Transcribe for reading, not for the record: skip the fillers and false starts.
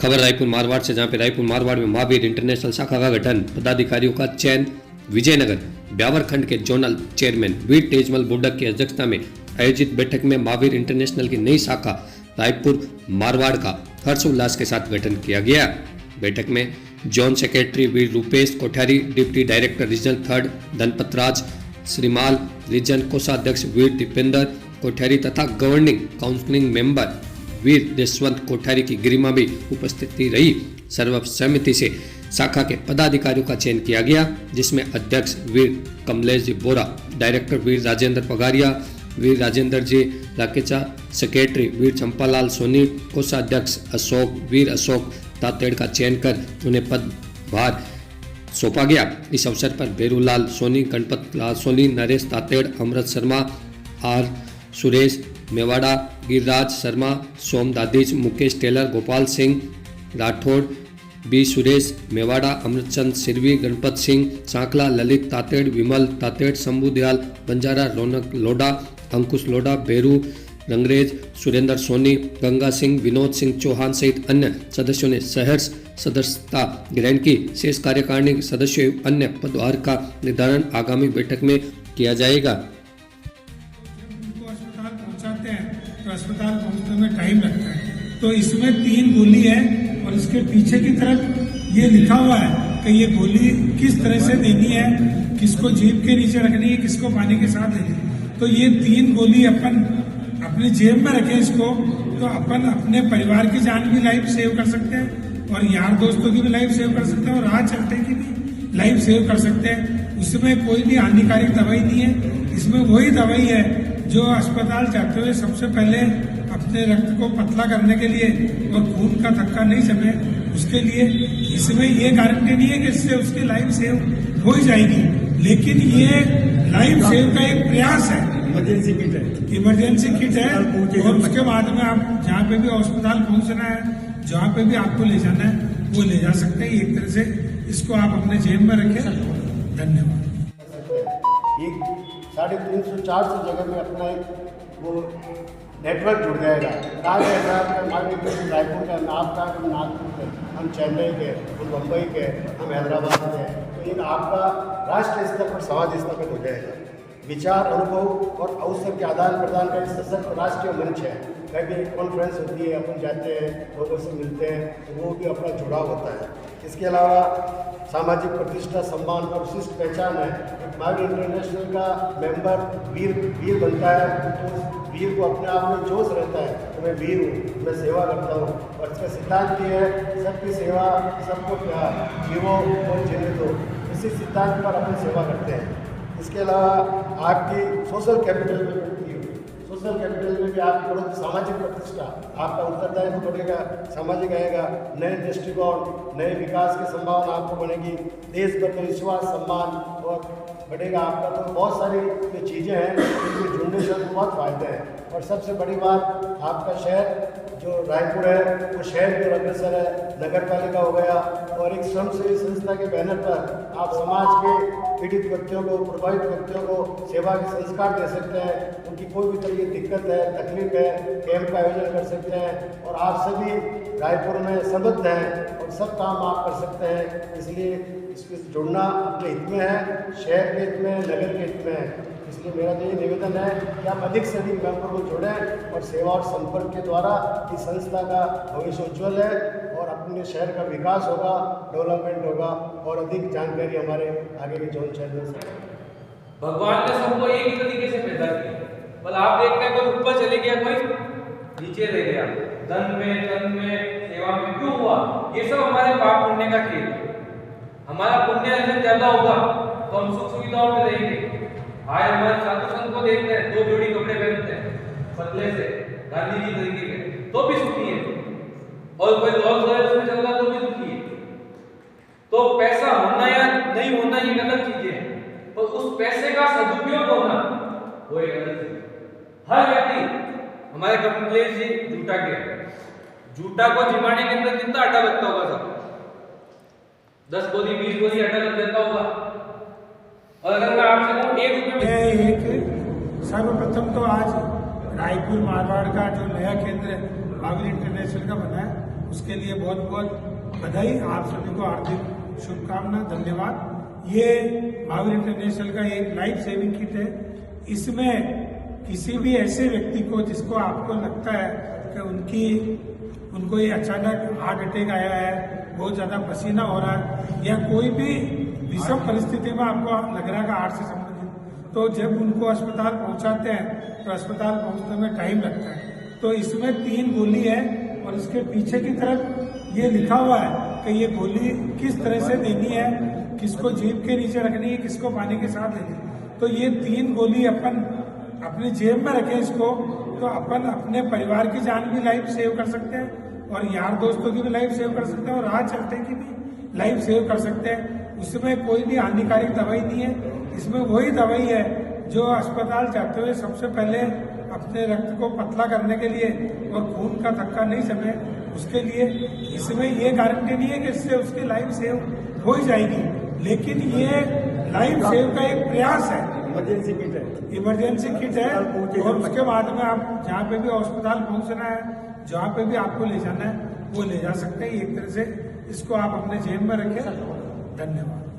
खबर रायपुर मारवाड़ से, जहां पे रायपुर मारवाड़ में महावीर इंटरनेशनल शाखा का गठन, पदाधिकारियों का चयन। विजयनगर ब्यावर खंड के जोनल चेयरमैन वीर तेजमल बुड्ढक की अध्यक्षता में आयोजित बैठक में महावीर इंटरनेशनल की नई शाखा रायपुर मारवाड़ का हर्षोल्लास के साथ गठन किया गया। बैठक में zone secretary Veer Rupesh Kothari, deputy director regional 3 Dhanpat Raj Shrimal, region कोषाध्यक्ष वीर दीपेंद्र कोठारी तथा governing counselling member Veer Deshwant Kothari की गरिमा भी उपस्थिति रही। सर्वसम्मति से शाखा के पदाधिकारियों का चयन किया गया, जिसमें अध्यक्ष वीर कमलेश जी बोरा, डायरेक्टर वीर राजेंद्र पगारिया, वीर राजेंद्र जी राकेचा, सेक्रेटरी वीर चंपालाल सोनी, कोषाध्यक्ष वीर अशोक तातेड़ का चयन कर उन्हें पदभार सौंपा गया। इस अवसर पर Berulal Soni, Ganpat Lal Soni, Naresh Tated, Amrit Sharma, R Suresh Mewara, Giriraj Sharma, Som Dadhich, Mukesh Tailor, Gopal Singh Rathore, B Suresh Mewara, Amritchand Sirvi, Ganpat Singh Sankhla, Lalit Tated, Vimal Tated, Shambhu Dayal Banjara, Raunak Loda, Ankush Loda, Beru Rangrez, Surendra Soni, Ganga Singh, Vinod Singh Chauhan सहित अन्य सदस्यों ने सहर्ष सदस्यता ग्रहण की। शेष कार्यकारिणी सदस्यों एवं अन्य पदभार का निर्धारण आगामी बैठक में किया जाएगा। अस्पताल पहुंचाते हैं तो अस्पताल पहुंचने में टाइम लगता है, तो इसमें 3 गोली है और इसके पीछे की तरफ ये लिखा हुआ है कि ये गोली किस तरह से देनी है, किसको जीभ के नीचे रखनी है, किसको पानी के साथ देनी है। तो ये 3 गोली अपन अपने जेब में रखें इसको, तो अपन अपने परिवार की जान भी लाइफ सेव कर सकते हैं और यार दोस्तों की भी लाइफ सेव कर सकते हैं और राह चलते की भी लाइफ सेव कर सकते हैं। उसमें कोई भी हानिकारक दवाई नहीं है, इसमें वही दवाई है जो अस्पताल जाते हुए सबसे पहले अपने रक्त को पतला करने के लिए और खून का धक्का नहीं जमे उसके लिए। इसमें ये गारंटी नहीं है कि इससे उसकी लाइफ सेव हो ही जाएगी, लेकिन ये लाइफ सेव का एक प्रयास है। इमरजेंसी किट है, इमरजेंसी किट है और उसके बाद में आप जहाँ पे भी अस्पताल पहुंचना है, जहाँ पे भी आपको ले जाना है वो ले जा सकते हैं। एक तरह से इसको आप अपने जेब में रखें। धन्यवाद। 350-400 जगह में अपना एक वो नेटवर्क जुड़ जाएगा। आज ऐसा रायपुर का, आपका नागपुर के, हम चेन्नई के, हम मुंबई के, हम हैदराबाद के, तो एक आपका राष्ट्रीय स्तर पर समाज स्तर पर हो जाएगा। विचार, अनुभव और अवसर के आदान प्रदान का एक सशक्त राष्ट्रीय मंच है। कहीं भी कॉन्फ्रेंस होती है, अपन जाते हैं, लोगों से मिलते हैं, तो वो भी अपना जुड़ाव होता है। इसके अलावा सामाजिक प्रतिष्ठा, सम्मान और विशिष्ट पहचान है। महावीर इंटरनेशनल का मेंबर वीर बनता है तो उस वीर को अपने आप में जोश रहता है तो मैं वीर हूँ, मैं सेवा करता हूँ। और इसका सिद्धांत ये है, सबकी सेवा, सबको प्यार, जीवो और जीने दो। इसी सिद्धांत पर अपन सेवा करते हैं। इसके अलावा आपकी सोशल कैपिटल में सोशल कैपिटल में भी आपकी बढ़ोतरी, सामाजिक प्रतिष्ठा, आपका उत्तरदायित्व बढ़ेगा, सामाजिक आएगा, नए दृष्टिकोण, नए विकास की संभावना आपको बनेगी, देश पर विश्वास, सम्मान और बढ़ेगा आपका। तो बहुत सारी जो चीज़ें हैं इनके जुड़ने से बहुत फायदे हैं। और सबसे बड़ी बात, आपका शहर जो रायपुर है वो शहर जो अग्रसर है, नगर पालिका हो गया, और एक स्वयंसेवी संस्था के बैनर पर आप समाज के पीड़ित व्यक्तियों को, प्रभावित व्यक्तियों को सेवा के संस्कार दे सकते हैं। उनकी कोई भी तरह की दिक्कत है, तकलीफ है, कैंप का आयोजन कर सकते हैं। और आप सभी रायपुर में संबद्ध हैं और सब काम आप कर सकते हैं। इसलिए इसके जुड़ना अपने हित में है, शहर के हित में, नगर के हित में है। इसलिए मेरा तो ये निवेदन है कि आप अधिक से अधिक मेंबर को जोड़ें और सेवा और संपर्क के द्वारा इस संस्था का भविष्य उज्ज्वल है और अपने शहर का विकास होगा, डेवलपमेंट होगा और अधिक जानकारी हमारे आगे के जोन चैनल से। भगवान ने सबको एक ही तरीके से पैदा किया, पर आप देखते हैं कोई ऊपर चले गया, कोई नीचे रह गया, धन में, तन में, सेवा में। क्यों हुआ? ये सब हमारे पाप पुण्य का खेल है। हमारा पुण्य ऐसे ज्यादा होगा तो हम सुख सुविधाओं में रहेंगे। आज हमारे साधु संत को देखते हैं, 2 जोड़ी कपड़े पहनते हैं पतले से, गांधी जी तरीके के, तो भी सुखी है। और कोई रोल्स रॉयस में चल रहा तो भी दुखी है। तो पैसा होना या नहीं होना ये गलत चीजें हैं, पर उस पैसे का सदुपयोग होना वो एक गलत चीज है। हर व्यक्ति, हमारे कमलेश जी जूटा के, जूटा को जिमाने के अंदर कितना आटा लगता होगा सब? 10 बोरी 20 बोरी आटा लग जाता होगा। और अगर मैं आपसे कहूँ 1 रुपये में, सर्वप्रथम तो आज रायपुर मारवाड़ का जो नया केंद्र महावीर इंटरनेशनल का बना है उसके लिए बहुत बहुत बधाई। आप सभी को हार्दिक शुभकामना, धन्यवाद। ये महावीर इंटरनेशनल का एक लाइफ सेविंग किट है। इसमें किसी भी ऐसे व्यक्ति को जिसको आपको लगता है कि उनको ये अचानक हार्ट अटैक आया है, बहुत ज्यादा पसीना हो रहा है, या कोई भी विषम परिस्थिति में आपको लग रहा है हार्ट से संबंधित, तो जब उनको अस्पताल पहुंचाते हैं तो अस्पताल पहुंचने में टाइम लगता है। तो इसमें 3 गोली है और इसके पीछे की तरफ ये लिखा हुआ है कि ये गोली किस तरह से देनी है, किसको जीभ के नीचे रखनी है, किसको पानी के साथ लेनी है। तो ये 3 गोली अपन अपनी जेब में रखें इसको, तो अपन अपने परिवार की जान भी लाइफ सेव कर सकते हैं और यार दोस्तों की भी लाइफ सेव कर सकते हैं और राह चलते की भी लाइफ सेव कर सकते हैं। उसमें कोई भी हानिकारक दवाई नहीं है। इसमें वही दवाई है जो अस्पताल जाते हुए सबसे पहले अपने रक्त को पतला करने के लिए और खून का धक्का नहीं जमे उसके लिए। इसमें ये गारंटी नहीं है कि इससे उसकी लाइफ सेव हो ही जाएगी, लेकिन ये लाइफ सेव का एक प्रयास है। इमरजेंसी किट है, इमरजेंसी किट है। और उसके बाद में आप जहाँ पे भी अस्पताल पहुंचना है, जहाँ पे भी आपको ले जाना है वो ले जा सकते हैं। एक तरह से इसको आप अपने जेब में रखें। धन्यवाद।